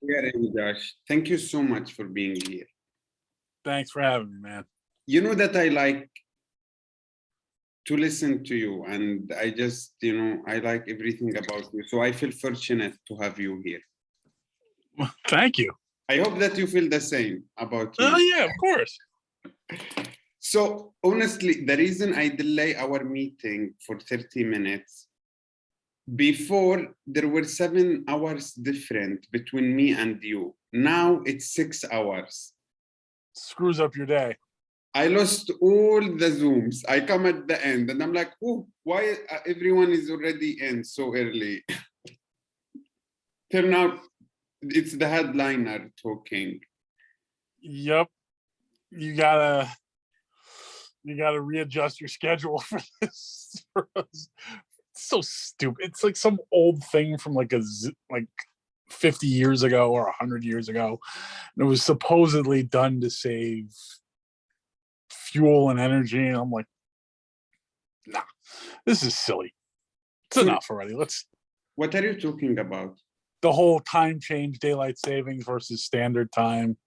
Yeah, Josh. Thank you so much for being here. Thanks for having me, man. You know that I like to listen to you, and I just, I like everything about you. So I feel fortunate to have you here. Well, thank you. I hope that you feel the same about Oh, me. yeah, of course. So honestly, the reason I delay our meeting for 30 minutes, before there were 7 hours different between me and you. Now it's 6 hours. Screws up your day. I lost all the Zooms. I come at the end and I'm like, oh, why everyone is already in so early? Turn out it's the headliner talking. Yep. You gotta readjust your schedule for this. It's so stupid. It's like some old thing from like 50 years ago or 100 years ago. And it was supposedly done to save fuel and energy. And I'm like, nah, this is silly. It's enough already. What are you talking about? The whole time change, daylight savings versus standard time.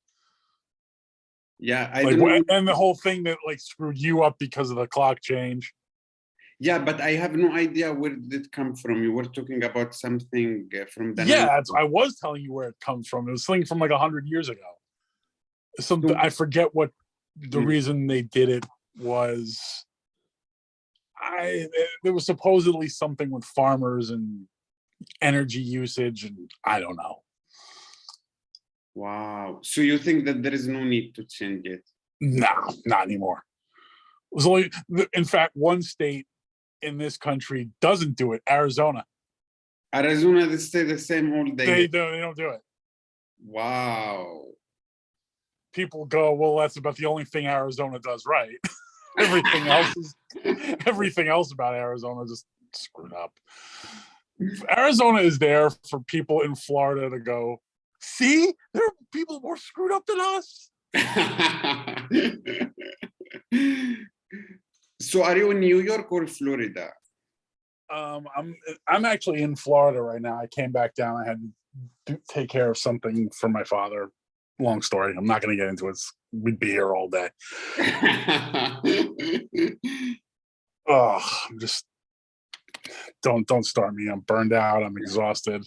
Yeah, and the whole thing that like screwed you up because of the clock change. Yeah, but I have no idea where did it come from. You were talking about something from the 90s. I was telling you where it comes from. It was something from like 100 years ago. I forget what the reason they did it was. There was supposedly something with farmers and energy usage, and I don't know. Wow. So you think that there is no need to change it? No, not anymore. It was only, in fact, one state in this country doesn't do it. Arizona. They stay the same all day. They don't do it. Wow. People go, well, that's about the only thing Arizona does right. everything else about Arizona just screwed up. Arizona is there for people in Florida to go, see, there are people more screwed up than us. So are you in New York or Florida? I'm actually in Florida right now. I came back down. I had to take care of something for my father. Long story. I'm not going to get into it. We'd be here all day. Oh, I'm just don't start me. I'm burned out. I'm exhausted.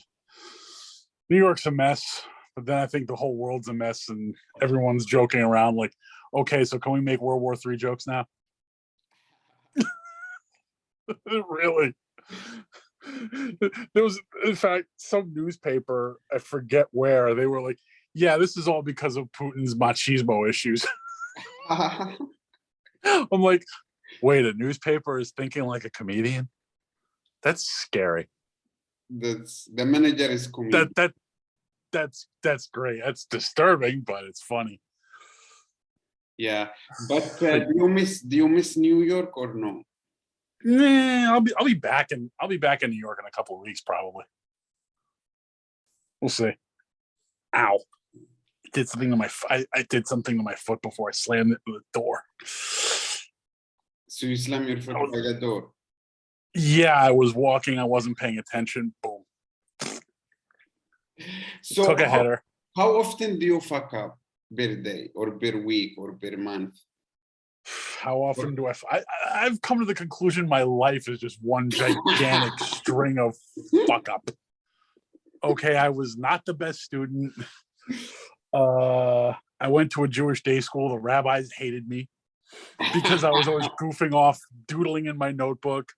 New York's a mess, but then I think the whole world's a mess, and everyone's joking around like, okay, so can we make World War III jokes now? Really? There was, in fact, some newspaper, I forget where, they were like, yeah, this is all because of Putin's machismo issues. I'm like, wait, a newspaper is thinking like a comedian? That's scary. The manager is comedian. That's great. That's disturbing, but it's funny. Yeah, but do you miss New York or no? Nah, I'll be back in New York in a couple of weeks probably. We'll see. Ow! I did something to my foot before I slammed it to the door. So you slammed your foot by the door? Yeah, I was walking. I wasn't paying attention. Boom. So took a header. How often do you fuck up per day or per week or per month? How often do I've come to the conclusion my life is just one gigantic string of fuck up. Okay, I was not the best student. I went to a Jewish day school. The rabbis hated me because I was always goofing off, doodling in my notebook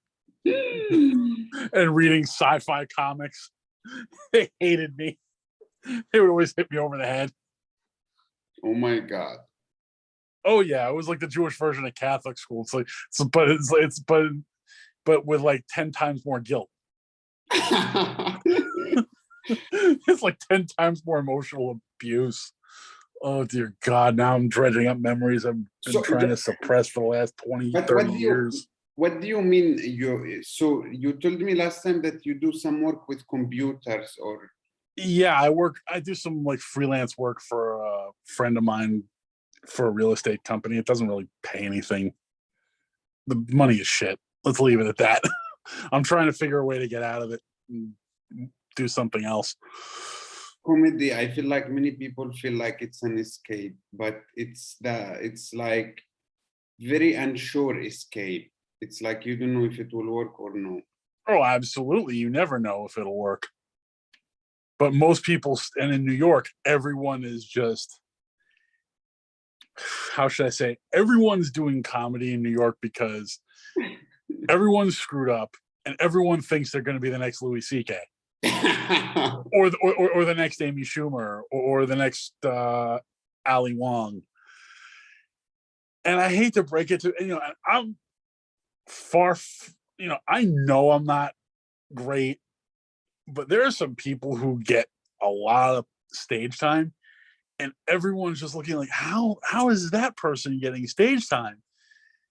and reading sci-fi comics. They hated me. They would always hit me over the head. Oh my God. Oh yeah, it was like the Jewish version of Catholic school. But with like 10 times more guilt. It's like 10 times more emotional abuse. Oh dear God! Now I'm dredging up memories I've been trying to suppress for the last 20, 30 years. What do you mean? So you told me last time that you do some work with computers, or? Yeah, I do some like freelance work for a friend of mine for a real estate company. It doesn't really pay anything. The money is shit. Let's leave it at that. I'm trying to figure a way to get out of it and do something else. comedy, I feel like many people feel like it's an escape, but it's like very unsure escape. It's like you don't know if it will work or no. Oh, absolutely. You never know if it'll work. But most people, and in New York, everyone is just, how should I say, everyone's doing comedy in New York because everyone's screwed up and everyone thinks they're going to be the next Louis C.K. or the next Amy Schumer or the next Ali Wong. And I hate to break it to, I'm far, I know I'm not great, but there are some people who get a lot of stage time and everyone's just looking like, how is that person getting stage time?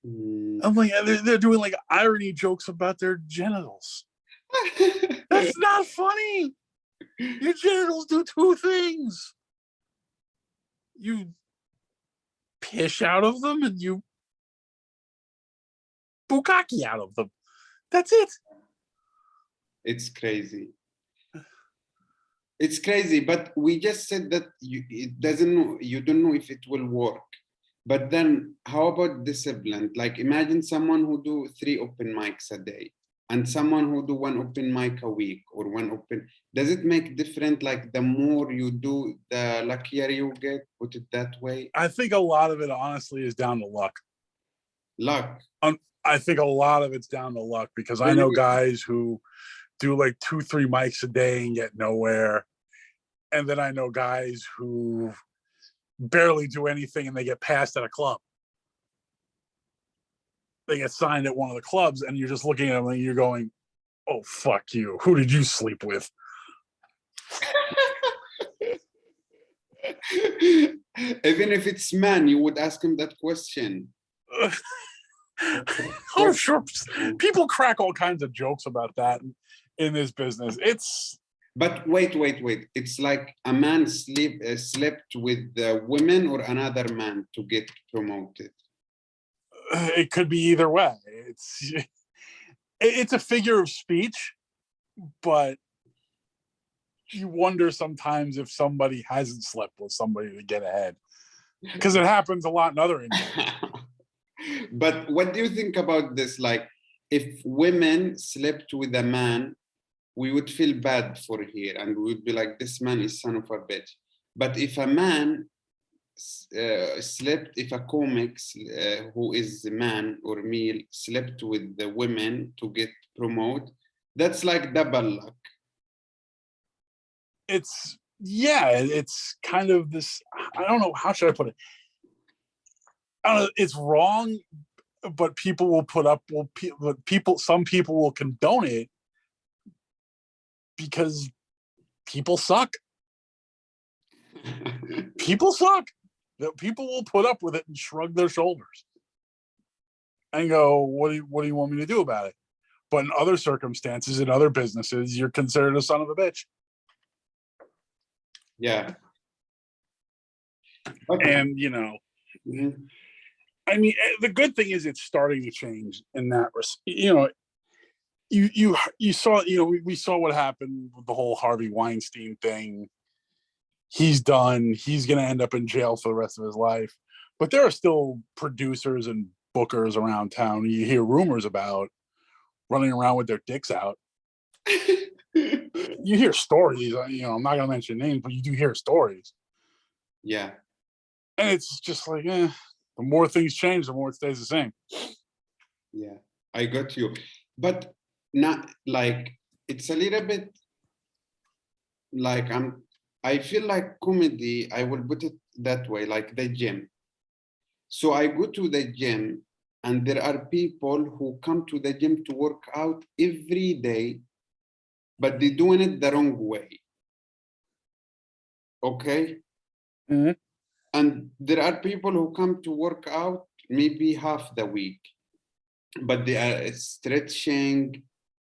I'm like, they're doing like irony jokes about their genitals. That's not funny. Your genitals do two things. You piss out of them and you bukkake out of them. That's it. It's crazy. It's crazy, but we just said that you don't know if it will work. But then how about discipline? Like imagine someone who do 3 open mics a day and someone who do 1 open mic a week or 1 open. Does it make different? Like the more you do, the luckier you get, put it that way? I think a lot of it honestly is down to luck. Luck. I think a lot of it's down to luck because I know guys who do like 2-3 mics a day and get nowhere. And then I know guys who barely do anything and they get passed at a club. They get signed at one of the clubs and you're just looking at them and you're going, oh, fuck you. Who did you sleep with? Even if it's man, you would ask him that question. Oh, sure. People crack all kinds of jokes about that in this business. But wait. It's like a man slept with women or another man to get promoted. It could be either way. It's a figure of speech, but you wonder sometimes if somebody hasn't slept with somebody to get ahead, because it happens a lot in other industries. But what do you think about this? Like, if women slept with a man, we would feel bad for here, and we would be like, this man is son of a bitch. But if a man slept, if a comic who is a man or male slept with the women to get promoted, that's like double luck. It's kind of this, I don't know, how should I put it? I don't know, it's wrong, but people will put up, some people will condone it because people suck. People suck. People will put up with it and shrug their shoulders and go, what do you want me to do about it? But in other circumstances, in other businesses, you're considered a son of a bitch. Yeah. Okay. And I mean, the good thing is it's starting to change in that. You saw, we saw what happened with the whole Harvey Weinstein thing. He's done. He's going to end up in jail for the rest of his life. But there are still producers and bookers around town you hear rumors about running around with their dicks out. You hear stories. I'm not going to mention names, but you do hear stories. Yeah. And it's just like, the more things change, the more it stays the same. Yeah, I got you. But not like, it's a little bit like I feel like comedy, I will put it that way, like the gym. So I go to the gym and there are people who come to the gym to work out every day, but they're doing it the wrong way. Okay? Mm-hmm. And there are people who come to work out maybe half the week, but they are stretching,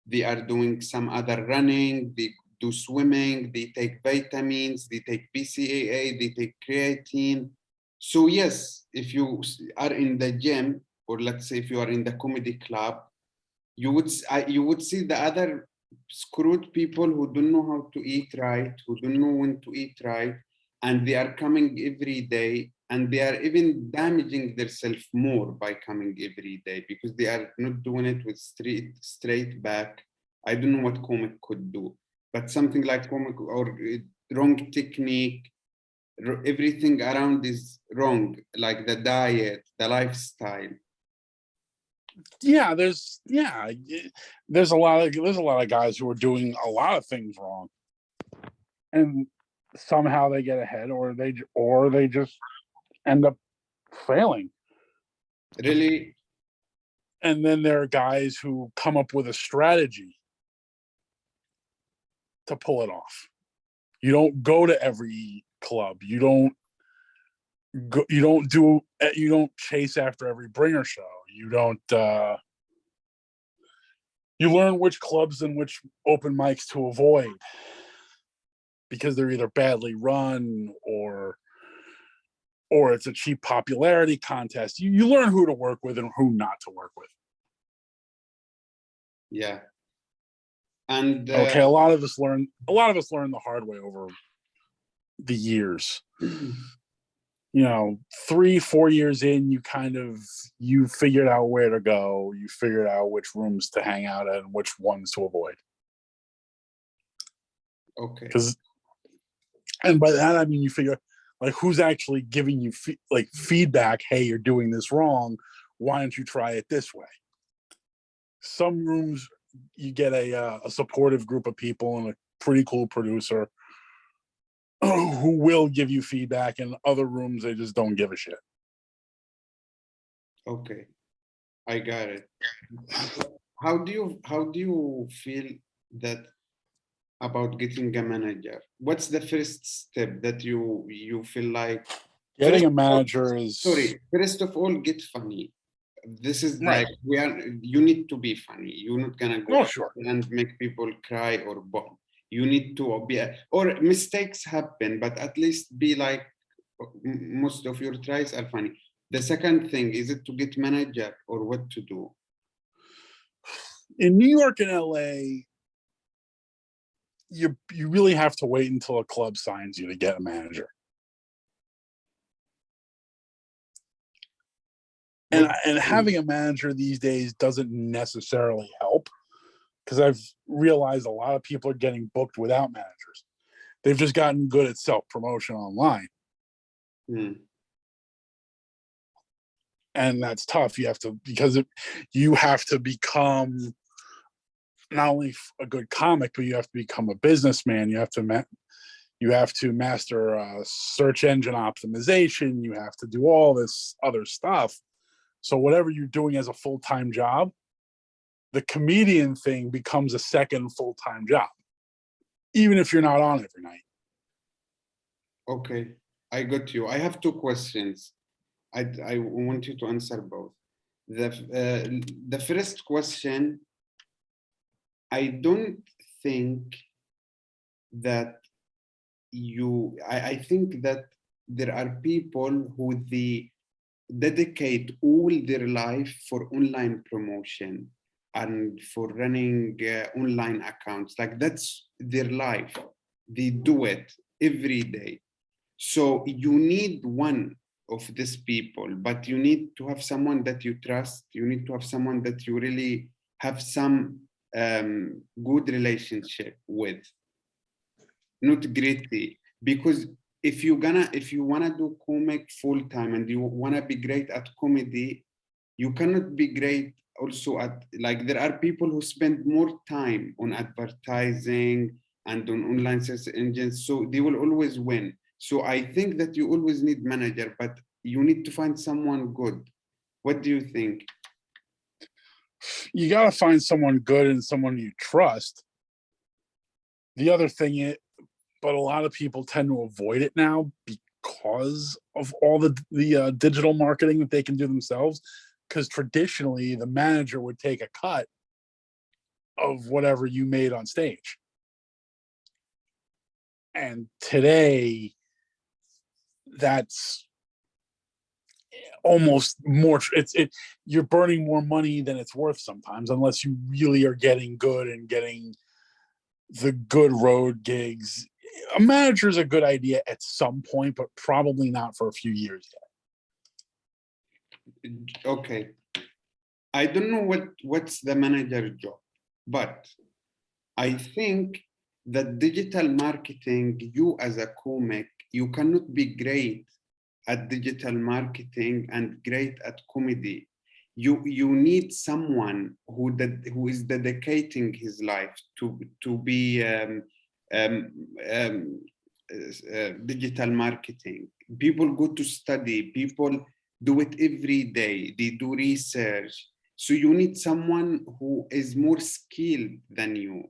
they are doing some other running, they do swimming, they take vitamins, they take BCAA, they take creatine. So yes, if you are in the gym, or let's say if you are in the comedy club, you would see the other screwed people who don't know how to eat right, who don't know when to eat right, and they are coming every day, and they are even damaging themselves more by coming every day because they are not doing it with straight back. I don't know what comic could do, but something like comic or wrong technique, everything around is wrong, like the diet, the lifestyle. Yeah, there's a lot of guys who are doing a lot of things wrong, and somehow they get ahead, or they just end up failing. Really? And then there are guys who come up with a strategy to pull it off. You don't go to every club. You don't chase after every bringer show. You don't you learn which clubs and which open mics to avoid because they're either badly run or it's a cheap popularity contest. You learn who to work with and who not to work with. Yeah. And Okay, a lot of us learn the hard way over the years. 3-4 years in, you figured out where to go, you figured out which rooms to hang out at and which ones to avoid. Okay. And by that I mean you figure like who's actually giving you feedback. Hey, you're doing this wrong. Why don't you try it this way? Some rooms you get a supportive group of people and a pretty cool producer who will give you feedback, and other rooms they just don't give a shit. Okay, I got it. How do you feel that about getting a manager? What's the first step that you feel like getting a manager is? Sorry, first of all, get funny. This is right. Like you need to be funny. You're not gonna go sure. and make people cry or bomb. You need to be, or mistakes happen, but at least be like most of your tries are funny. The second thing, is it to get manager or what to do? In New York and LA, you really have to wait until a club signs you to get a manager. And having a manager these days doesn't necessarily help, because I've realized a lot of people are getting booked without managers. They've just gotten good at self-promotion online. And that's tough. You have to become not only a good comic, but you have to become a businessman. You have to master search engine optimization. You have to do all this other stuff. So whatever you're doing as a full-time job, the comedian thing becomes a second full-time job, even if you're not on every night. Okay, I got you. I have two questions. I want you to answer both. The first question, I don't think that I think that there are people who dedicate all their life for online promotion and for running online accounts. Like that's their life. They do it every day. So you need one of these people, but you need to have someone that you trust. You need to have someone that you really have some good relationship with, not gritty. Because if you wanna do comic full time and you wanna be great at comedy, you cannot be great also at, like, there are people who spend more time on advertising and on online search engines, so they will always win. So I think that you always need manager, but you need to find someone good. What do you think? You got to find someone good and someone you trust. The other thing is, but a lot of people tend to avoid it now because of all the digital marketing that they can do themselves. Because traditionally, the manager would take a cut of whatever you made on stage. And today, that's almost more. You're burning more money than it's worth sometimes, unless you really are getting good and getting the good road gigs. A manager is a good idea at some point, but probably not for a few years yet. Okay. I don't know what's the manager job, but I think that digital marketing, you as a comic, you cannot be great at digital marketing and great at comedy. You need someone who is dedicating his life to be digital marketing. People go to study. People do it every day. They do research. So you need someone who is more skilled than you.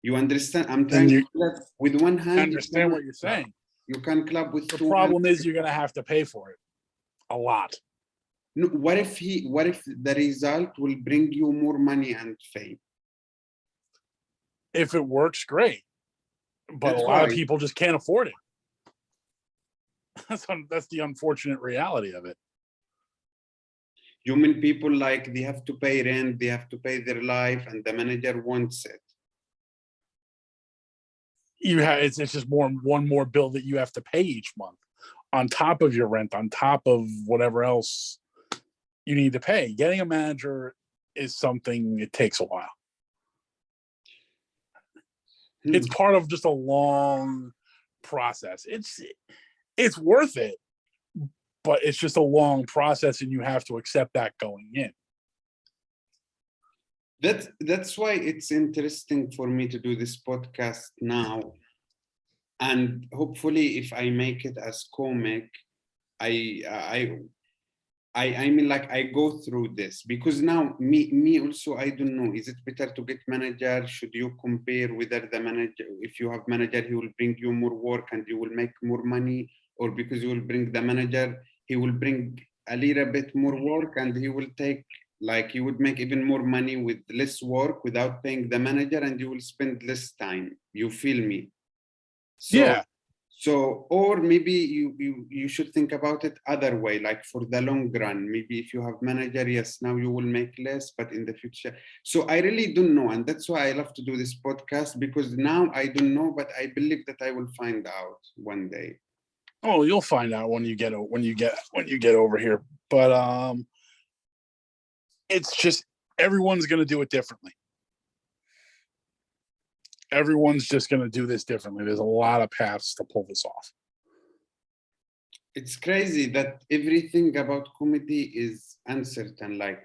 You understand? I'm And trying you to clap with one hand. understand what you're saying. You can clap with The two problem hands. is you're going to have to pay for it a lot. No, what if the result will bring you more money and fame? If it works, great. But That's a lot of why people just can't afford it. That's the unfortunate reality of it. human people, like, they have to pay rent, they have to pay their life, and the manager wants it. It's just one more bill that you have to pay each month on top of your rent, on top of whatever else you need to pay. Getting a manager is something, it takes a while. It's part of just a long process. It's worth it, but it's just a long process, and you have to accept that going in. That's why it's interesting for me to do this podcast now. And hopefully, if I make it as comic, I mean, like, I go through this because now me also, I don't know, is it better to get manager? Should you compare whether the manager, if you have manager, he will bring you more work and you will make more money, or because you will bring the manager, he will bring a little bit more work and he will take, like, you would make even more money with less work without paying the manager, and you will spend less time. You feel me? Yeah. So, or maybe you should think about it other way, like for the long run. Maybe if you have manager, yes, now you will make less, but in the future. So I really don't know, and that's why I love to do this podcast, because now I don't know, but I believe that I will find out one day. Oh, you'll find out when you get over here. But it's just everyone's going to do it differently. Everyone's just going to do this differently. There's a lot of paths to pull this off. It's crazy that everything about comedy is uncertain, like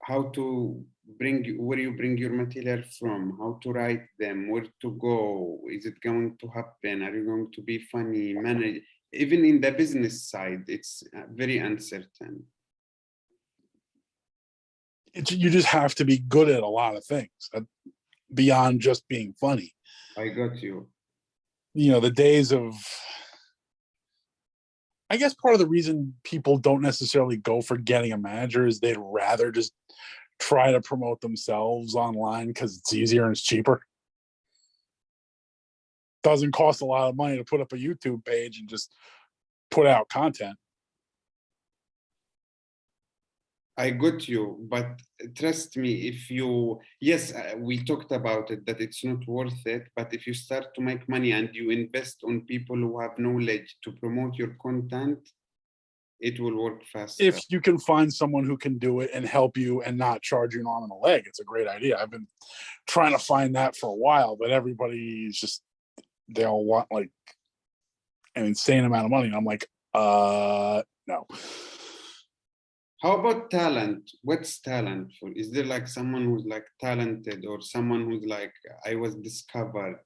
how to where you bring your material from, how to write them, where to go, is it going to happen, are you going to be funny, manage. Even in the business side, it's very uncertain. You just have to be good at a lot of things beyond just being funny. I got you. The days of, I guess part of the reason people don't necessarily go for getting a manager is they'd rather just try to promote themselves online because it's easier and it's cheaper. Doesn't cost a lot of money to put up a YouTube page and just put out content. I got you, but trust me, if you, yes, we talked about it, that it's not worth it, but if you start to make money and you invest on people who have knowledge to promote your content, it will work faster. If you can find someone who can do it and help you and not charge you an arm and a leg, it's a great idea. I've been trying to find that for a while, but everybody's just, they all want like an insane amount of money. And I'm like, no. How about talent? What's talent for? Is there like someone who's like talented, or someone who's like, I was discovered,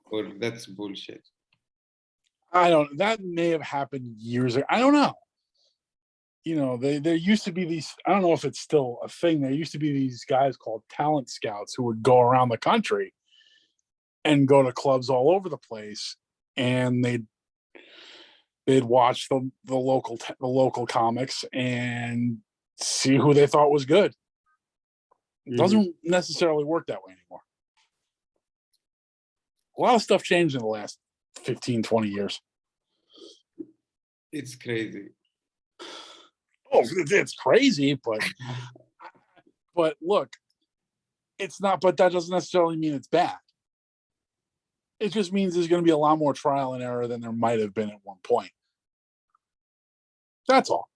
or that's bullshit? That may have happened years ago. I don't know. There used to be these, I don't know if it's still a thing. There used to be these guys called talent scouts who would go around the country and go to clubs all over the place, and they'd watch the local comics and see who they thought was good. It doesn't necessarily work that way anymore. A lot of stuff changed in the last 15, 20 years. It's crazy. Oh, it's crazy, but look, it's not, but that doesn't necessarily mean it's bad. It just means there's going to be a lot more trial and error than there might have been at one point. That's all.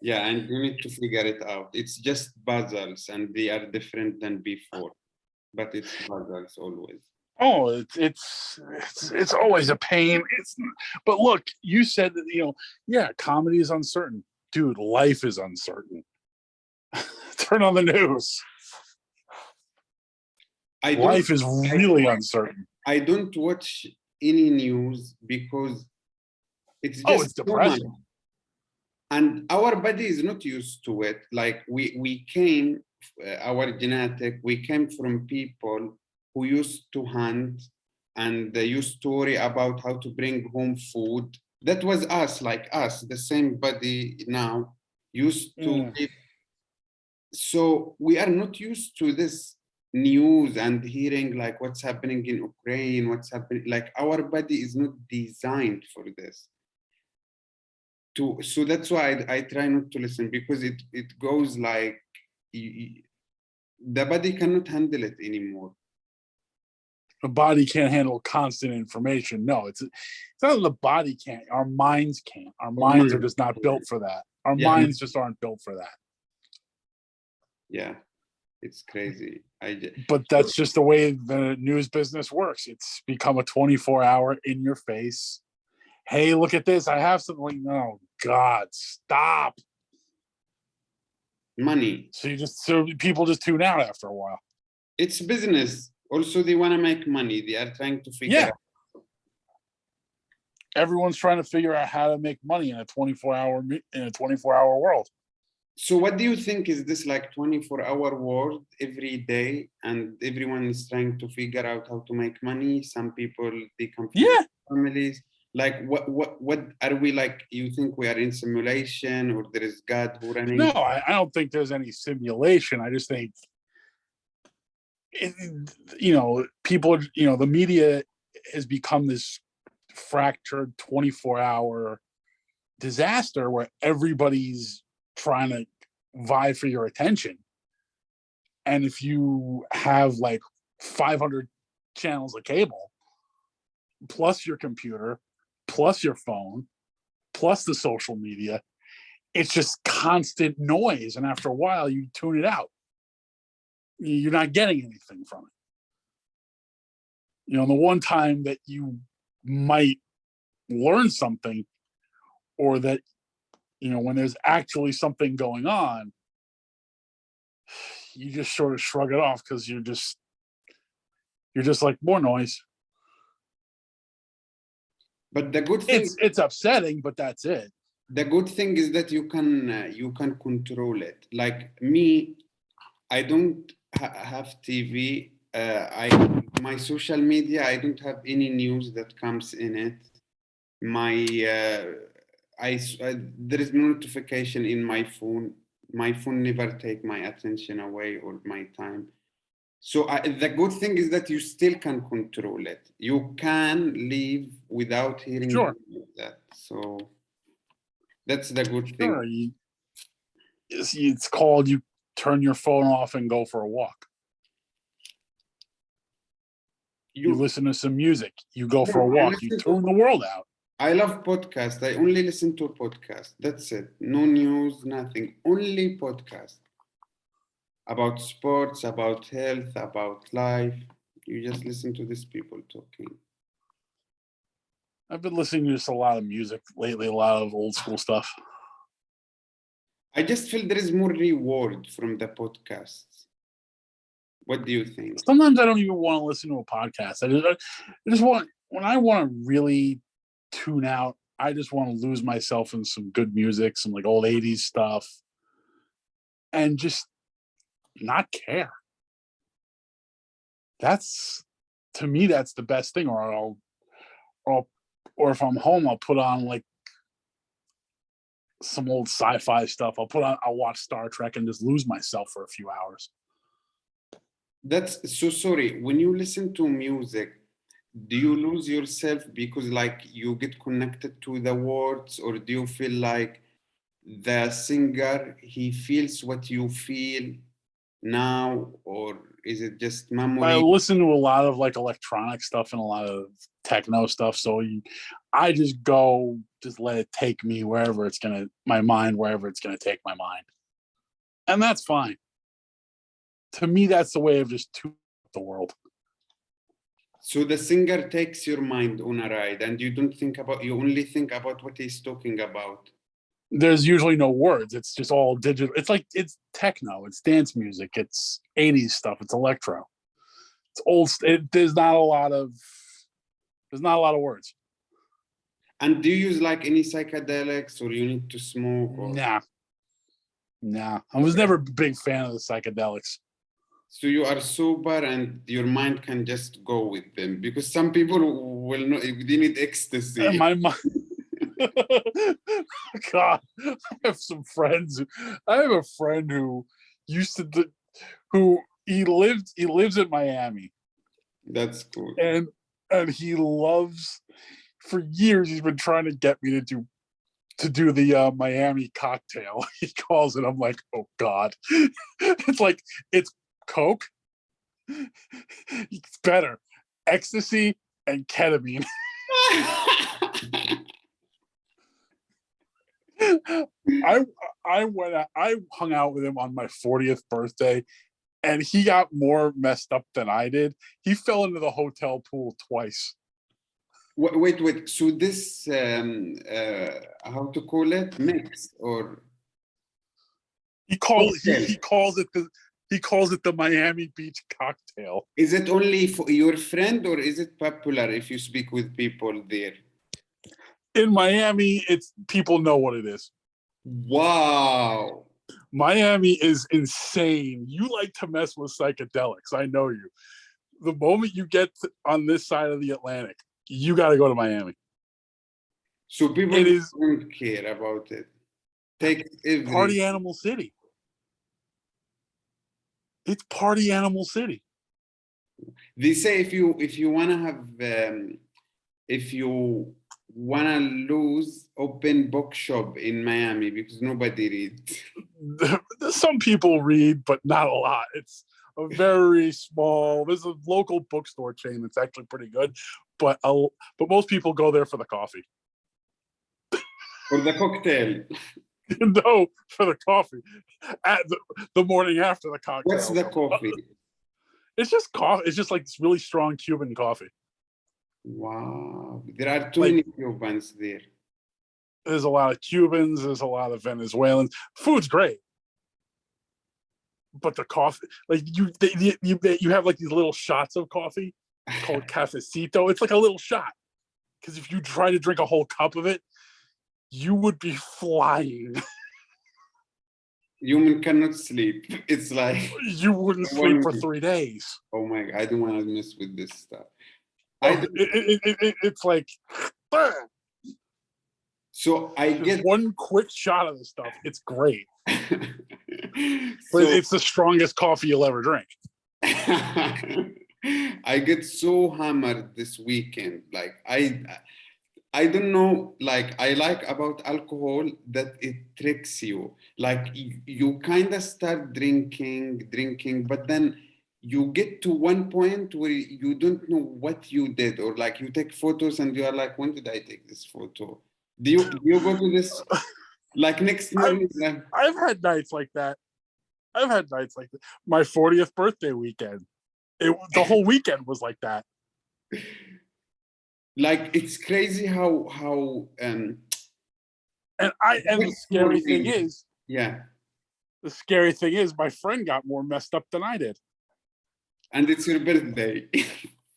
Yeah, and you need to figure it out. It's just puzzles, and they are different than before, but it's puzzles always. Oh, it's always a pain. But look, you said that yeah, comedy is uncertain, dude. Life is uncertain. Turn on the news. Life is really uncertain. I don't watch any news because it's just it's depressing. so much. And our body is not used to it. Like we came, our genetic, we came from people who used to hunt and they used to worry about how to bring home food. That was us, like us, the same body now used to live. So we are not used to this news and hearing like what's happening in Ukraine, what's happening. Like our body is not designed for this. So that's why I try not to listen, because it goes like the body cannot handle it anymore. The body can't handle constant information. No, it's not that the body can't. Our minds can't. Our minds are just not built for that. Our minds just aren't built for that. Yeah, it's crazy. But that's just the way the news business works. It's become a 24-hour in your face. Hey, look at this. I have something. Like, no, God, stop. Money. So people just tune out after a while. It's business. Also, they want to make money. They are trying to figure out. Everyone's trying to figure out how to make money in a 24-hour world. So what do you think? Is this like 24-hour world every day and everyone is trying to figure out how to make money? Some people, they come from families. Like what are we like? You think we are in simulation, or there is God who running? No, I don't think there's any simulation. I just think, people, the media has become this fractured 24-hour disaster where everybody's trying to vie for your attention. And if you have like 500 channels of cable, plus your computer, plus your phone, plus the social media, it's just constant noise. And after a while, you tune it out. You're not getting anything from it. The one time that you might learn something, or that, when there's actually something going on, you just sort of shrug it off because you're just like, more noise. But the good thing, it's upsetting, but that's it. The good thing is that you can control it. Like me, I don't have TV. My social media, I don't have any news that comes in it. There is no notification in my phone. My phone never take my attention away or my time. So the good thing is that you still can control it. You can live without hearing that. So that's the good thing. It's called, you turn your phone off and go for a walk. You listen to some music. You go for a walk. You tune the world out. I love podcasts. I only listen to podcasts. That's it. No news, nothing. Only podcasts. About sports, about health, about life. You just listen to these people talking. I've been listening to just a lot of music lately, a lot of old school stuff. I just feel there is more reward from the podcasts. What do you think? Sometimes I don't even want to listen to a podcast. I just want, when I want to really tune out, I just want to lose myself in some good music, some like old 80s stuff, and just not care. To me, that's the best thing. Or if I'm home, I'll put on like some old sci-fi stuff. I'll watch Star Trek and just lose myself for a few hours. That's so sorry. When you listen to music, do you lose yourself because like you get connected to the words, or do you feel like the singer, he feels what you feel now, or is it just I memory? listen to a lot of like electronic stuff and a lot of techno stuff. So I just go, just let it take me wherever it's gonna, my mind, wherever it's gonna take my mind, and that's fine. To me, that's the way of just tuning the world. So the singer takes your mind on a ride, and you don't think about, you only think about what he's talking about. There's usually no words. It's just all digital. It's like it's techno. It's dance music. It's 80s stuff. It's electro. It's old. There's not a lot of. There's not a lot of words. And do you use like any psychedelics, or you need to smoke? Or... Nah. I was never a big fan of the psychedelics. So you are sober and your mind can just go with them, because some people will not, they need ecstasy. And my mind. God, I have some friends. I have a friend who used to, who he lives in Miami. That's cool. And he loves. For years, he's been trying to get me to do the Miami cocktail. He calls it. I'm like, oh God. It's like, it's Coke. It's better. Ecstasy and ketamine. I hung out with him on my 40th birthday, and he got more messed up than I did. He fell into the hotel pool twice. Wait. So this, how to call it, mix, or he calls it the Miami Beach cocktail. Is it only for your friend, or is it popular if you speak with people there? In Miami, it's people know what it is. Wow. Miami is insane. You like to mess with psychedelics. I know you. The moment you get on this side of the Atlantic, you got to go to Miami. So people don't care about it. Take every party animal city. It's party animal city. They say if you wanna have if you wanna lose, open bookshop in Miami, because nobody reads. Some people read, but not a lot. It's a very small. There's a local bookstore chain that's actually pretty good, but most people go there for the coffee. For the cocktail. No, for the coffee. At the morning after the cocktail. What's the coffee? It's just coffee. It's just like this really strong Cuban coffee. Wow. There are too many Cubans there. There's a lot of Cubans. There's a lot of Venezuelans. Food's great. But the coffee, like you have like these little shots of coffee called cafecito. It's like a little shot. Because if you try to drink a whole cup of it, you would be flying. Human cannot sleep. It's like you wouldn't sleep for 3 days. Oh my God, I don't want to mess with this stuff. It's like so I just get one quick shot of this stuff. It's great. So, but it's the strongest coffee you'll ever drink. I get so hammered this weekend. Like I don't know, like I like about alcohol that it tricks you. Like you kind of start drinking, but then you get to one point where you don't know what you did, or like you take photos and you are like, when did I take this photo? Do you go to this like next morning? I've had nights like that. My 40th birthday weekend. The whole weekend was like that. Like it's crazy how and the scary thing is, the scary thing is my friend got more messed up than I did. And it's your birthday.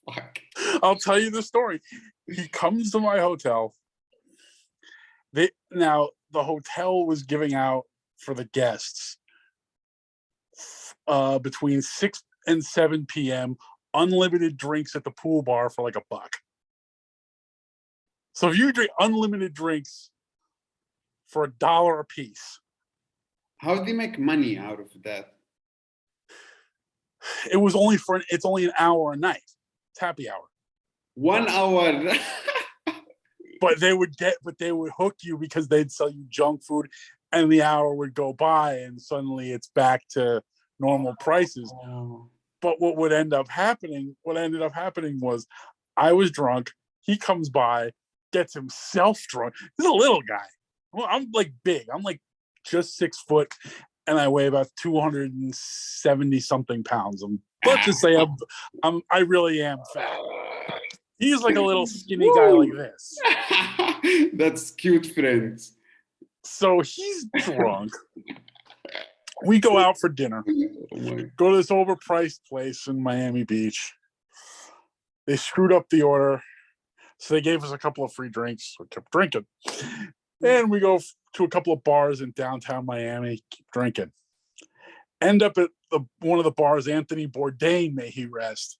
Fuck. I'll tell you the story. He comes to my hotel. Now the hotel was giving out for the guests between 6 and 7 p.m. unlimited drinks at the pool bar for like $1. So if you drink unlimited drinks for $1 a piece. How do they make money out of that? It's only an hour a night. It's happy hour. 1 hour. But they would hook you because they'd sell you junk food, and the hour would go by and suddenly it's back to normal prices. Oh. But what ended up happening was I was drunk. He comes by, gets himself drunk. He's a little guy. Well, I'm like big. I'm like just 6 foot, and I weigh about 270 something pounds. Let's just say I really am fat. He's like a little skinny guy like this. That's cute, friends. So he's drunk. We go out for dinner. Oh Go to this overpriced place in Miami Beach. They screwed up the order, so they gave us a couple of free drinks. We kept drinking. And we go to a couple of bars in downtown Miami, keep drinking. End up at one of the bars, Anthony Bourdain, may he rest,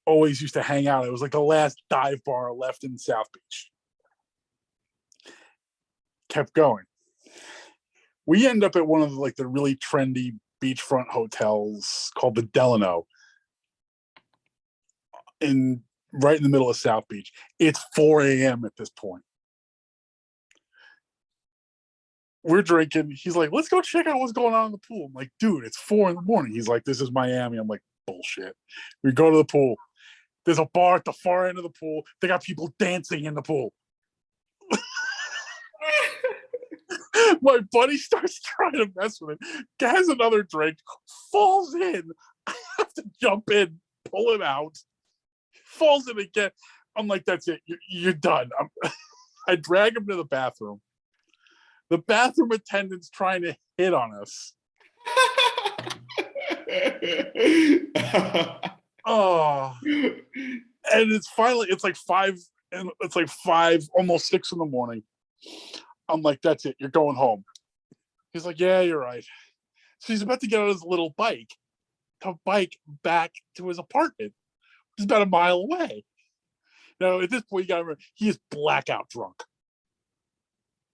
always used to hang out. It was like the last dive bar left in South Beach. Kept going. We end up at one of the really trendy beachfront hotels called the Delano, right in the middle of South Beach. It's 4 a.m. at this point. We're drinking. He's like, let's go check out what's going on in the pool. I'm like, dude, it's 4 a.m. He's like, this is Miami. I'm like, bullshit. We go to the pool. There's a bar at the far end of the pool. They got people dancing in the pool. My buddy starts trying to mess with it. Has another drink, falls in. I have to jump in, pull him out. Falls in again. I'm like, that's it. You're done. I drag him to the bathroom. The bathroom attendant's trying to hit on us. Oh, and it's like 5, and it's like 5, almost 6 in the morning. I'm like, that's it. You're going home. He's like, yeah, you're right. So he's about to get on his little bike to bike back to his apartment. He's about a mile away. Now, at this point, you got to remember, he is blackout drunk.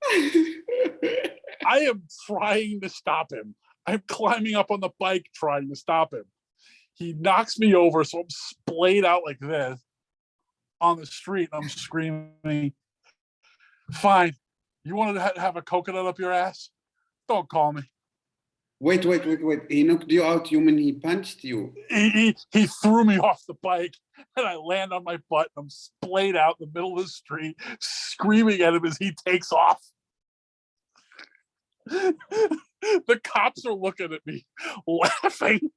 I am trying to stop him. I'm climbing up on the bike trying to stop him. He knocks me over, so I'm splayed out like this on the street. I'm screaming, fine. You wanted to have a coconut up your ass? Don't call me. Wait. He knocked you out. You mean he punched you? He threw me off the bike, and I land on my butt, and I'm splayed out in the middle of the street, screaming at him as he takes off. The cops are looking at me, laughing,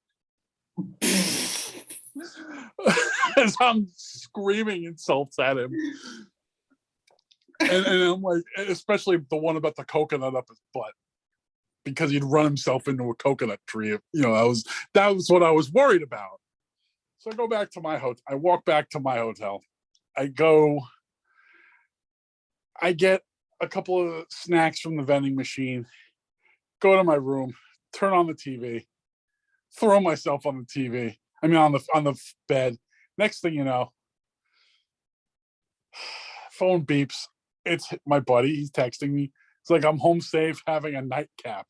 as I'm screaming insults at him. And I'm like, especially the one about the coconut up his butt, because he'd run himself into a coconut tree. That was what I was worried about. So I go back to my hotel. I walk back to my hotel. I get a couple of snacks from the vending machine, go to my room, turn on the TV, throw myself on the TV. I mean, on the bed. Next thing you know, phone beeps. It's my buddy. He's texting me. It's like, I'm home safe, having a nightcap.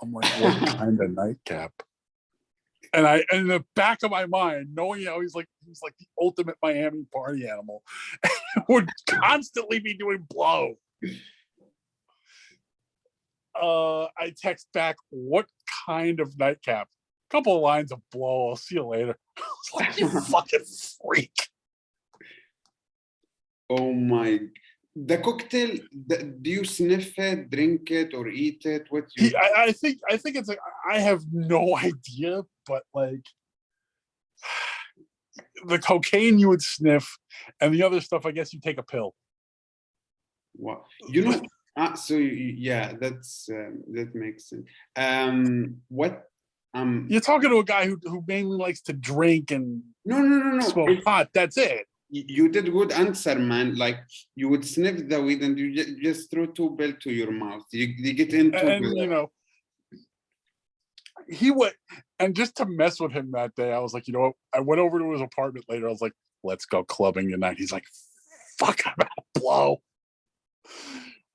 I'm like, what kind of nightcap? And in the back of my mind, knowing how he's like the ultimate Miami party animal, would constantly be doing blow. I text back, what kind of nightcap? A couple of lines of blow. I'll see you later. I was like, you fucking freak. Oh my! The cocktail. Do you sniff it, drink it, or eat it? What you? I think it's like, I have no idea, but like the cocaine you would sniff, and the other stuff, I guess you take a pill. Wow. So yeah, that makes sense. What? You're talking to a guy who mainly likes to drink and No. smoke pot. That's it. You did good answer, man. Like, you would sniff the weed and you just throw 2 pills to your mouth. You get into and he went, and just to mess with him that day, I was like, I went over to his apartment later. I was like, let's go clubbing tonight. He's like, fuck, I'm out of blow.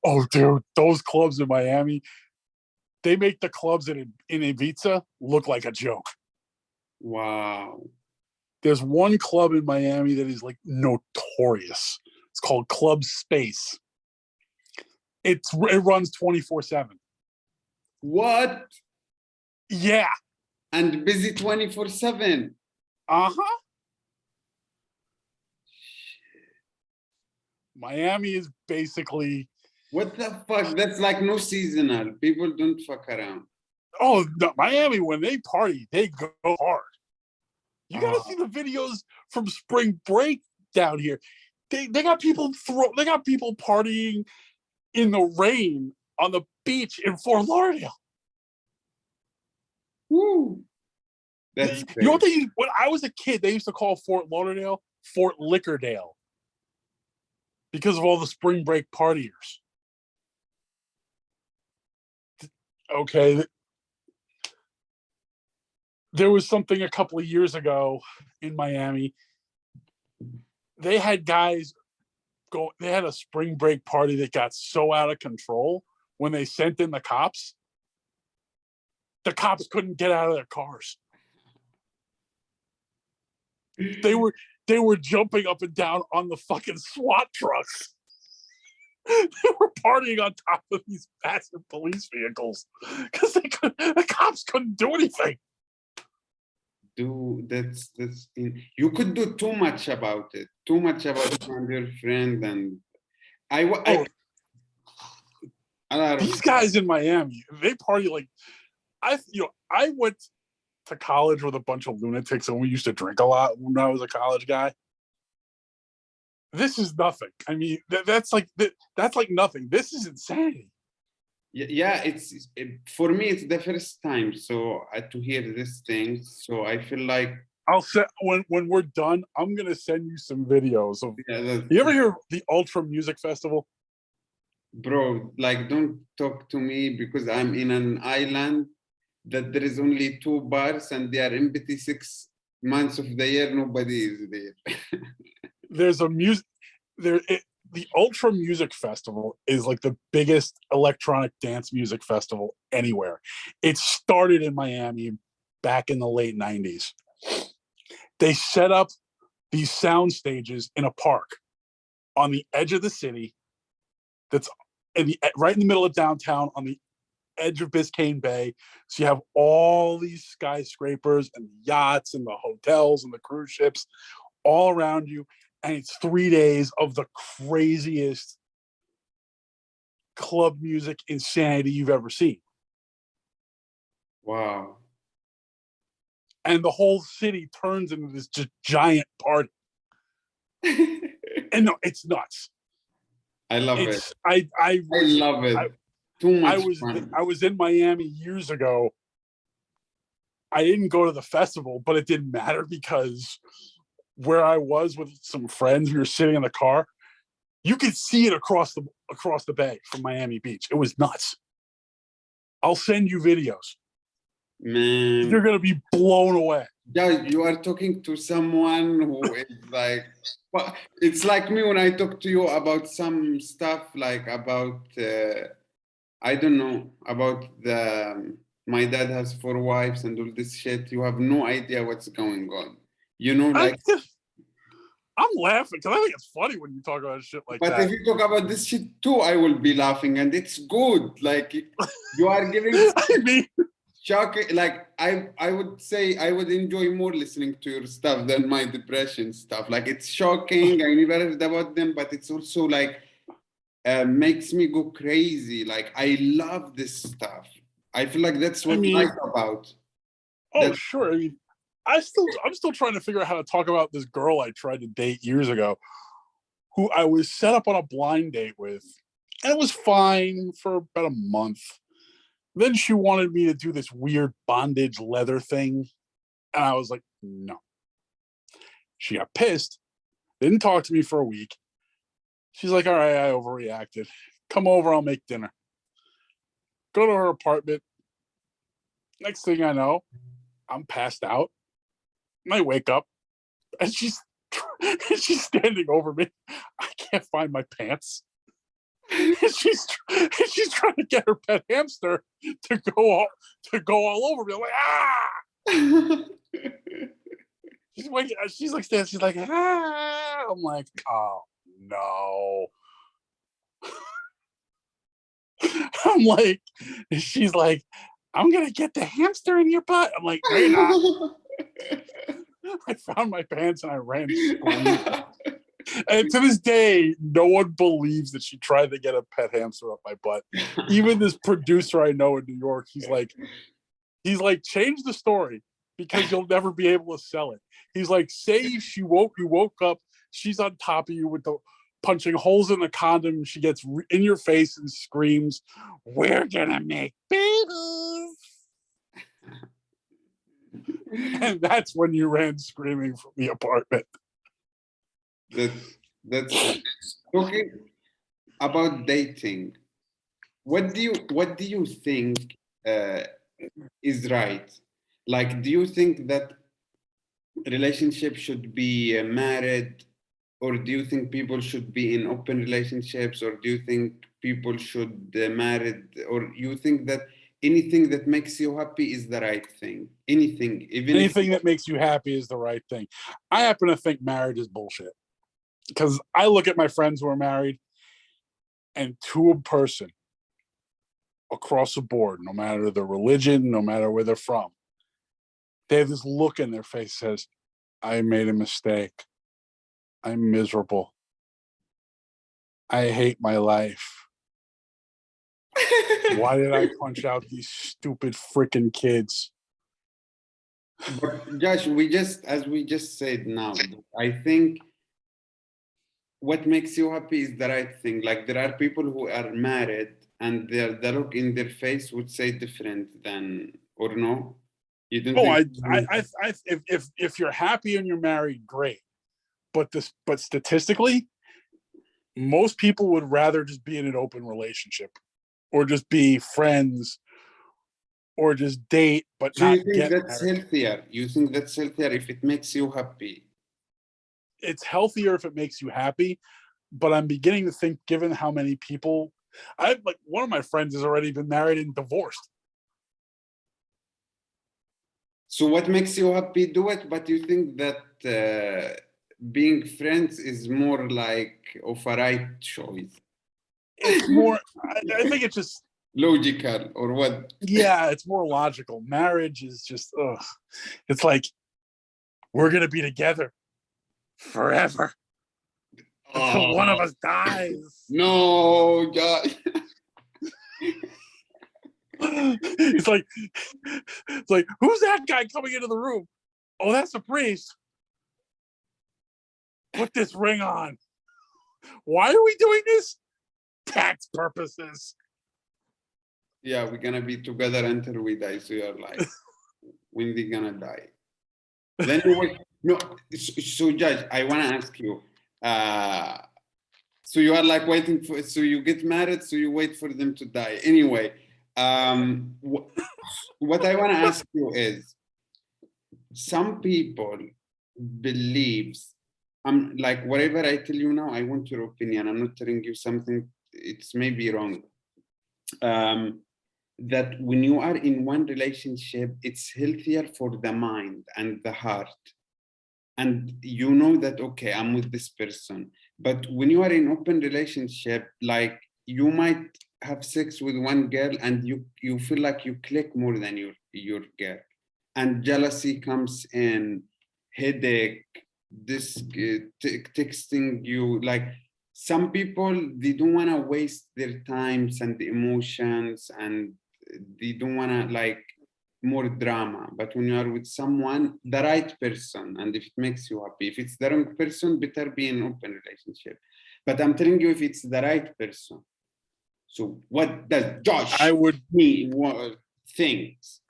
Oh, dude, those clubs in Miami, they make the clubs in Ibiza look like a joke. Wow. There's one club in Miami that is like notorious. It's called Club Space. It runs 24/7. What? Yeah. and busy 24/7. Uh-huh. Miami is basically, What the fuck? That's like no seasonal. People don't fuck around. oh, no, Miami, when they party, they go hard. You gotta see Oh, the videos from spring break down here. They got people partying in the rain on the beach in Fort Lauderdale. woo. That's You know what great. when I was a kid, they used to call Fort Lauderdale Fort Liquordale because of all the spring break partiers. Okay. There was something a couple of years ago in Miami. They had guys they had a spring break party that got so out of control when they sent in the cops couldn't get out of their cars. They were jumping up and down on the fucking SWAT trucks. They were partying on top of these massive police vehicles because the cops couldn't do anything. You could do too much about it. Too much about you and your friend, and These guys in Miami, they party like I went to college with a bunch of lunatics and we used to drink a lot when I was a college guy. This is nothing. I mean, that's like nothing. This is insanity. Yeah, for me it's the first time to hear this thing, so I feel like I'll set when we're done, I'm gonna send you some videos of. Yeah, You ever hear the Ultra Music Festival? bro, like, don't talk to me because I'm in an island that there is only 2 bars and they are empty 6 months of the year. Nobody is there. There's a the Ultra Music Festival is like the biggest electronic dance music festival anywhere. It started in Miami back in the late 90s. They set up these sound stages in a park on the edge of the city that's right in the middle of downtown on the edge of Biscayne Bay. So you have all these skyscrapers and yachts and the hotels and the cruise ships all around you. And it's 3 days of the craziest club music insanity you've ever seen. Wow. And the whole city turns into this just giant party. And no, it's nuts. I love it. I love it. Too much fun. I was in Miami years ago. I didn't go to the festival, but it didn't matter because where I was with some friends, we were sitting in the car. You could see it across the bay from Miami Beach. It was nuts. I'll send you videos. Man, you're gonna be blown away. Yeah, you are talking to someone who is like, well, it's like me when I talk to you about some stuff like about, I don't know, about my dad has 4 wives and all this shit. You have no idea what's going on. You know, like. I'm laughing because I think it's funny when you talk about shit like but that. But if you talk about this shit too, I will be laughing, and it's good. Like, you are giving. I mean, shocking. Like, I would say I would enjoy more listening to your stuff than my depression stuff. Like, it's shocking. I never heard about them, but it's also like makes me go crazy. Like, I love this stuff. I feel like that's what life's about. Oh, sure. I mean, I'm still trying to figure out how to talk about this girl I tried to date years ago, who I was set up on a blind date with, and it was fine for about a month. Then she wanted me to do this weird bondage leather thing, and I was like, no. She got pissed, didn't talk to me for a week. She's like, all right, I overreacted. Come over, I'll make dinner. Go to her apartment. Next thing I know, I'm passed out. And I wake up, and she's standing over me. I can't find my pants. And she's trying to get her pet hamster to go all over me. I'm like, ah! She's like, ah! I'm like, oh no. I'm like, she's like, I'm gonna get the hamster in your butt. I'm like, no, you're not. I found my pants and I ran screaming. And to this day, no one believes that she tried to get a pet hamster up my butt. Even this producer I know in New York, he's like, change the story because you'll never be able to sell it. He's like, say you woke up, she's on top of you with the punching holes in the condom. She gets in your face and screams, "We're gonna make babies." And that's when you ran screaming from the apartment. That's talking about dating. What do you think is right? Like, do you think that relationship should be married, or do you think people should be in open relationships, or do you think people should married, or you think that anything that makes you happy is the right thing? Anything, even Anything that makes you happy is the right thing. I happen to think marriage is bullshit because I look at my friends who are married, and to a person across the board, no matter the religion, no matter where they're from, they have this look in their face that says, I made a mistake. I'm miserable. I hate my life. Why did I punch out these stupid freaking kids? But Josh, as we just said now, I think what makes you happy is the right thing. Like, there are people who are married and the look in their face would say different than, or no? You don't Oh, think? if you're happy and you're married, great. But statistically, most people would rather just be in an open relationship, or just be friends, or just date, but So not you think get that's married. healthier? You think that's healthier if it makes you happy? It's healthier if it makes you happy, but I'm beginning to think, given how many people, I like one of my friends has already been married and divorced. So what makes you happy, do it, but you think that being friends is more like of a right choice? It's more, I think it's just, Logical, or what? yeah, it's more logical. Marriage is just, ugh. It's like, we're going to be together forever until one of Oh, us dies. no, God. It's like, who's that guy coming into the room? Oh, that's the priest. Put this ring on. Why are we doing this? Tax purposes. Yeah, we're gonna be together until we die. So you're like, when they gonna die? Then you wait. No, so Judge, I wanna ask you. So you are like waiting for. So you get married. So you wait for them to die. Anyway, what I wanna ask you is, some people believes. I'm like, whatever I tell you now, I want your opinion. I'm not telling you something. It's maybe wrong. That when you are in one relationship, it's healthier for the mind and the heart. And you know that, okay, I'm with this person. But when you are in open relationship, like, you might have sex with one girl and you feel like you click more than your girl. And jealousy comes in, headache, this texting you, like, some people, they don't want to waste their times and the emotions, and they don't want to, like, more drama. But when you are with someone, the right person, and if it makes you happy, if it's the wrong person, better be in open relationship. But I'm telling you, if it's the right person. So what does Josh I would thinks?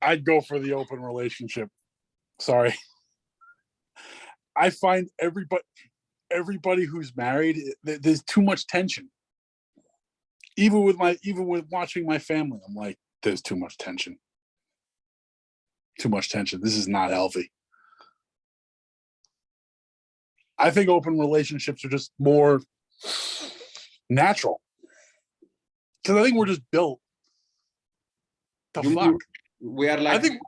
I'd go for the open relationship. Sorry. I find everybody who's married, there's too much tension. Even with watching my family, I'm like, there's too much tension. Too much tension. This is not healthy. I think open relationships are just more natural. Because I think we're just built to You fuck. mean we are I like think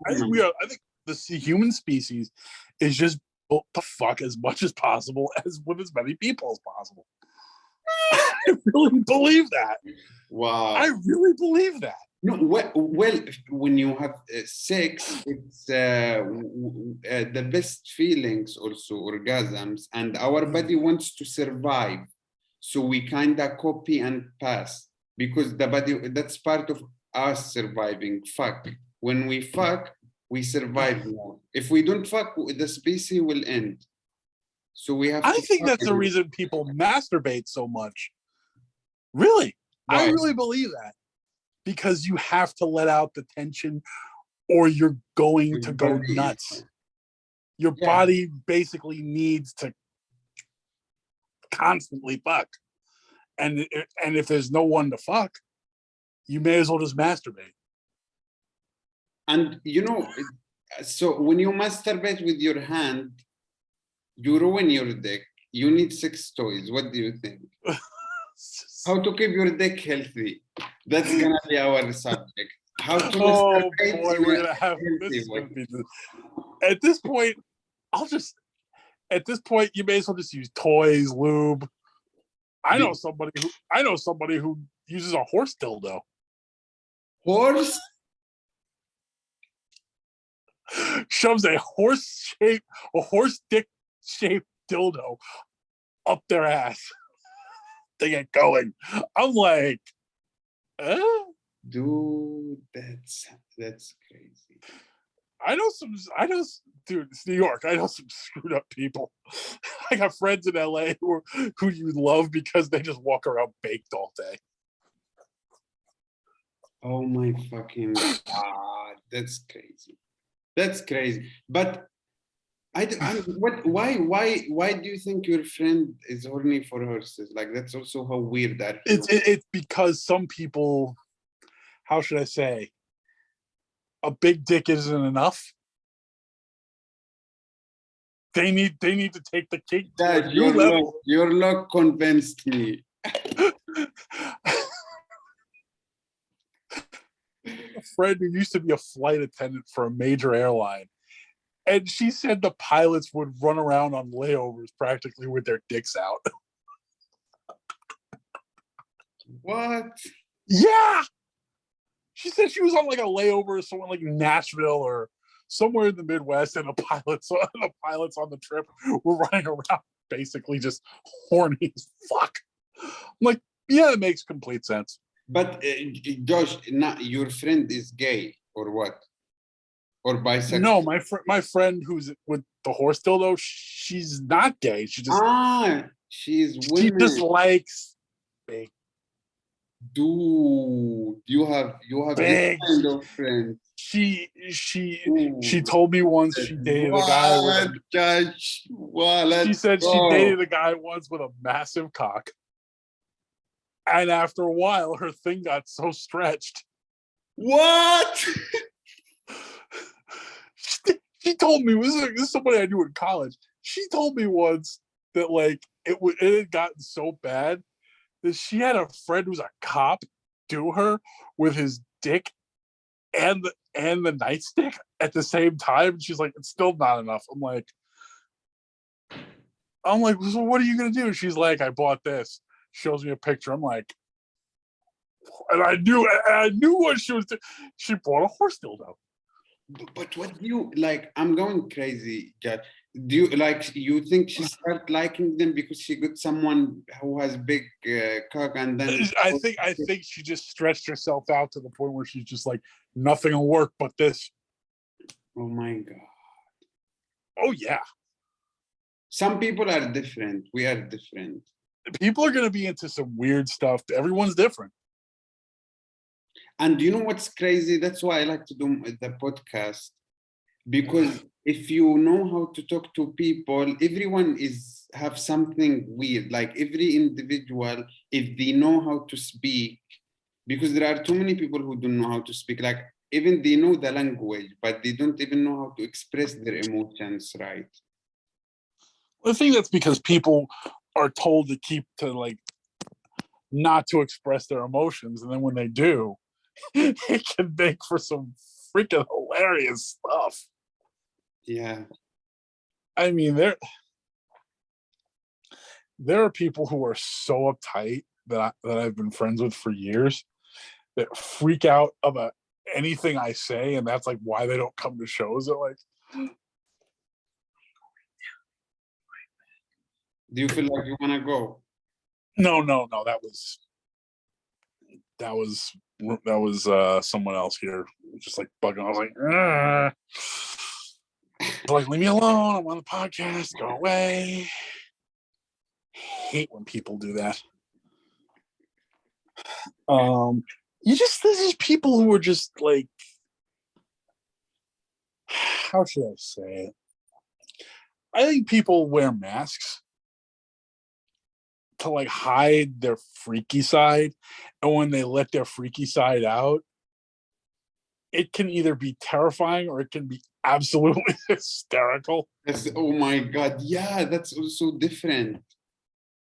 the human species is just built to fuck as much as possible, as with as many people as possible. I really believe that. wow. I really believe that. No, well, when you have sex, it's the best feelings also orgasms, and our body wants to survive, so we kind of copy and pass because the body, that's part of us surviving. Fuck. When we fuck, we survive more. If we don't fuck, the species will end. So we have I to think fuck. that's the reason people masturbate so much. Really, I Why? really believe that, because you have to let out the tension, or you're going to go nuts. Your Yeah. body basically needs to constantly fuck, and if there's no one to fuck, you may as well just masturbate. And you know, so when you masturbate with your hand, you ruin your dick. You need sex toys. What do you think? How to keep your dick healthy? That's gonna be our subject. How to Oh masturbate boy, in we're a gonna have this. healthy Is way. gonna be at this point. At this point, you may as well just use toys, lube. I know somebody who uses a horse dildo. Horse? Shoves a horse dick shaped dildo up their ass. They get going. I'm like, Dude, that's crazy. Dude, it's New York. I know some screwed up people. I got friends in LA who you love because they just walk around baked all day. Oh my fucking god, that's crazy. That's crazy. But why do you think your friend is horny for horses? Like that's also how weird that is. It's because some people, how should I say, a big dick isn't enough. They need to take the kink to a new level. Your luck convinced me. A friend who used to be a flight attendant for a major airline, and she said the pilots would run around on layovers practically with their dicks out. What? Yeah. She said she was on like a layover somewhere like Nashville or somewhere in the Midwest, and the pilots on the trip were running around basically just horny as fuck. I'm like, yeah, it makes complete sense. But Josh, not your friend is gay or what? Or bisexual? No, my friend who's with the horse dildo, she's not gay. She just likes big. Dude, you have Big. this kind of friend. She told me once she dated a guy with she said she dated a guy once with a massive cock. And after a while, her thing got so stretched. What? She told me, this is somebody I knew in college. She told me once that like it had gotten so bad that she had a friend who's a cop do her with his dick and the nightstick at the same time. And she's like, it's still not enough. I'm like, so what are you gonna do? She's like, I bought this. Shows me a picture. I'm like, and I knew what she was doing. She bought a horse dildo. But what do you like? I'm going crazy, Jad. Do you like? You think she started liking them because she got someone who has big cock, and then I think she just stretched herself out to the point where she's just like, nothing will work but this. Oh my god. Oh yeah. Some people are different. We are different. People are going to be into some weird stuff. Everyone's different. And you know what's crazy? That's why I like to do the podcast, because if you know how to talk to people, everyone have something weird. Like every individual, if they know how to speak, because there are too many people who don't know how to speak. Like even they know the language, but they don't even know how to express their emotions right. I think that's because people are told to like not to express their emotions, and then when they do, it can make for some freaking hilarious stuff. Yeah. I mean, there are people who are so uptight that I've been friends with for years that freak out about anything I say, and that's like why they don't come to shows. They're like, Do you feel like you wanna go? no, that was someone else here, just like bugging. I was like, "Ugh." Like, leave me alone. I'm on the podcast. Go away. Hate when people do that. There's just people who are just like, how should I say it? I think people wear masks to like hide their freaky side, and when they let their freaky side out, it can either be terrifying or it can be absolutely hysterical. Oh my God, yeah, that's also different.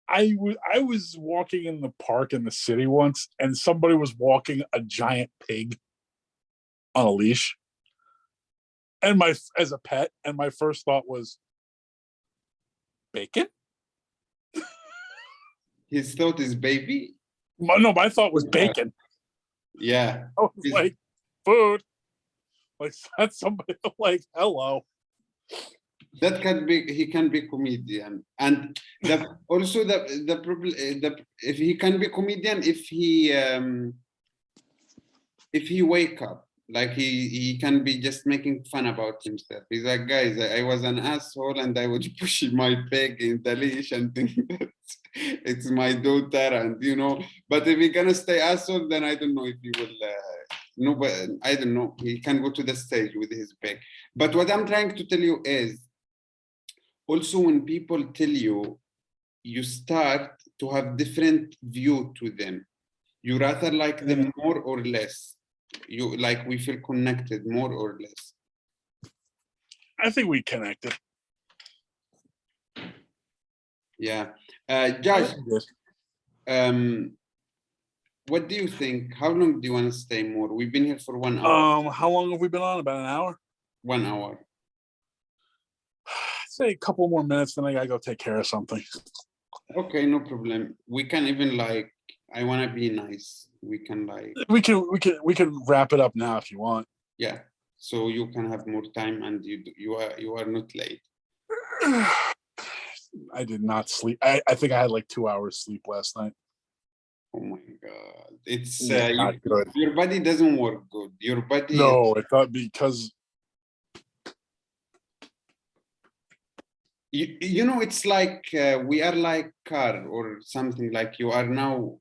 I was walking in the park in the city once, and somebody was walking a giant pig on a leash, and as a pet, and my first thought was bacon. His thought is baby. My thought was bacon. Yeah. I was like, food. Like, that's somebody like, hello. That can be, he can be comedian, and also the problem, if he can be comedian, if he wake up, like he can be just making fun about himself. He's like, guys, I was an asshole and I was pushing my pig in the leash and think that it's my daughter, and but if he's gonna stay asshole, then I don't know if he will no, but I don't know, he can go to the stage with his pig. But what I'm trying to tell you is, also when people tell you, you start to have different view to them. You rather like them more or less. You like, we feel connected more or less. I think we connected. Yeah. Josh, what do you think? How long do you want to stay more? We've been here for 1 hour. How long have we been on? About an hour? 1 hour. I'd say a couple more minutes, then I gotta go take care of something. Okay, no problem. We can even like, I want to be nice. We can like. We can wrap it up now if you want. Yeah. So you can have more time, and you are not late. I did not sleep. I think I had like 2 hours sleep last night. Oh my God. It's not good. Your body doesn't work good. Your body. No, I thought because it's like we are like car or something, like you are now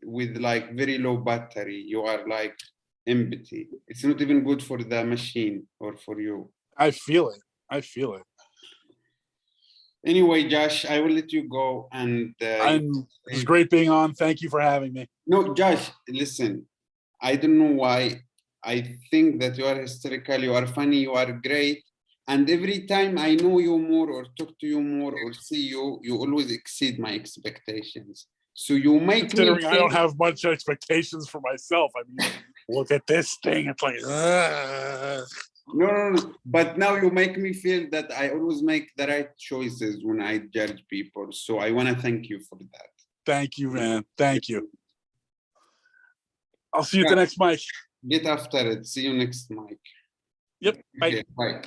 with like very low battery. You are like empty. It's not even good for the machine or for you. I feel it. Anyway, Josh, I will let you go. And it was great being on. Thank you for having me. No, Josh, listen, I don't know why. I think that you are hysterical, you are funny, you are great. And every time I know you more or talk to you more or see you, you always exceed my expectations. So you make Considering I don't have much expectations for myself. I mean, look at this thing. It's like, No. But now you make me feel that I always make the right choices when I judge people. So I want to thank you for that. Thank you, man. Thank you. I'll see you at the next mic. Get after it. See you next mic. Yep. Bye. Okay, bye.